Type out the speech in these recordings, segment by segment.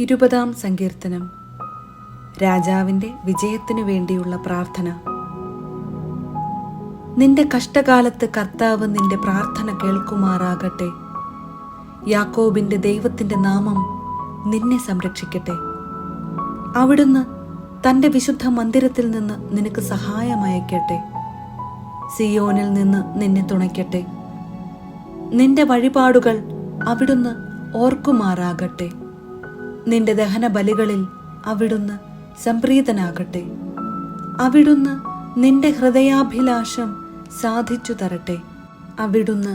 20-ാം സങ്കീർത്തനം. രാജാവിൻ്റെ വിജയത്തിനു വേണ്ടിയുള്ള പ്രാർത്ഥന. നിന്റെ കഷ്ടകാലത്ത് കർത്താവ് നിന്റെ പ്രാർത്ഥന കേൾക്കുമാറാകട്ടെ. യാക്കോബിന്റെ ദൈവത്തിന്റെ നാമം നിന്നെ സംരക്ഷിക്കട്ടെ. അവിടുന്ന് തന്റെ വിശുദ്ധ മന്ദിരത്തിൽ നിന്ന് നിനക്ക് സഹായമയക്കട്ടെ. സിയോനിൽ നിന്ന് നിന്നെ തുണയ്ക്കട്ടെ. നിന്റെ വഴിപാടുകൾ അവിടുന്ന് ഓർക്കുമാറാകട്ടെ. നിന്റെ ദഹന ബലികളിൽ അവിടുന്ന് സംപ്രീതനാകട്ടെ. അവിടുന്ന് നിന്റെ ഹൃദയാഭിലാഷം സാധിച്ചു തരട്ടെ. അവിടുന്ന്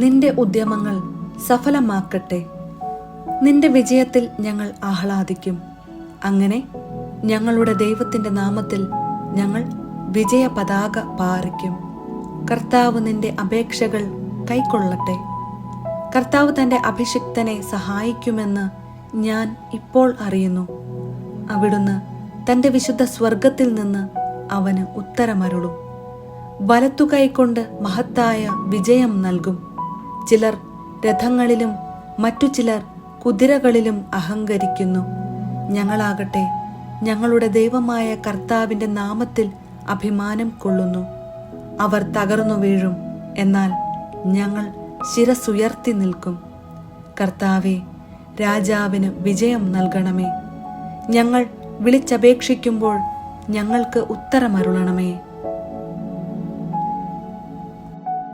നിന്റെ ഉദ്യമങ്ങൾ സഫലമാക്കട്ടെ. നിന്റെ വിജയത്തിൽ ഞങ്ങൾ ആഹ്ലാദിക്കും. അങ്ങനെ ഞങ്ങളുടെ ദൈവത്തിന്റെ നാമത്തിൽ ഞങ്ങൾ വിജയ പതാക പാറിക്കും. കർത്താവ് നിന്റെ അപേക്ഷകൾ കൈക്കൊള്ളട്ടെ. കർത്താവ് തന്റെ അഭിഷിക്തനെ സഹായിക്കുമെന്ന് ഞാൻ ഇപ്പോൾ അറിയുന്നു. അവിടുന്ന് തന്റെ വിശുദ്ധ സ്വർഗത്തിൽ നിന്ന് അവന് ഉത്തരമരുളും. വലത്തുകൈകൊണ്ട് മഹത്തായ വിജയം നൽകും. ചിലർ രഥങ്ങളിലും മറ്റു ചിലർ കുതിരകളിലും അഹങ്കരിക്കുന്നു. ഞങ്ങളാകട്ടെ ഞങ്ങളുടെ ദൈവമായ കർത്താവിന്റെ നാമത്തിൽ അഭിമാനം കൊള്ളുന്നു. അവർ തകർന്നു വീഴും, എന്നാൽ ഞങ്ങൾ ശിരസുയർത്തി നിൽക്കും. കർത്താവേ, രാജാവിന് വിജയം നൽകണമേ. ഞങ്ങൾ വിളിച്ചപേക്ഷിക്കുമ്പോൾ ഞങ്ങൾക്ക് ഉത്തരമരുളണമേ.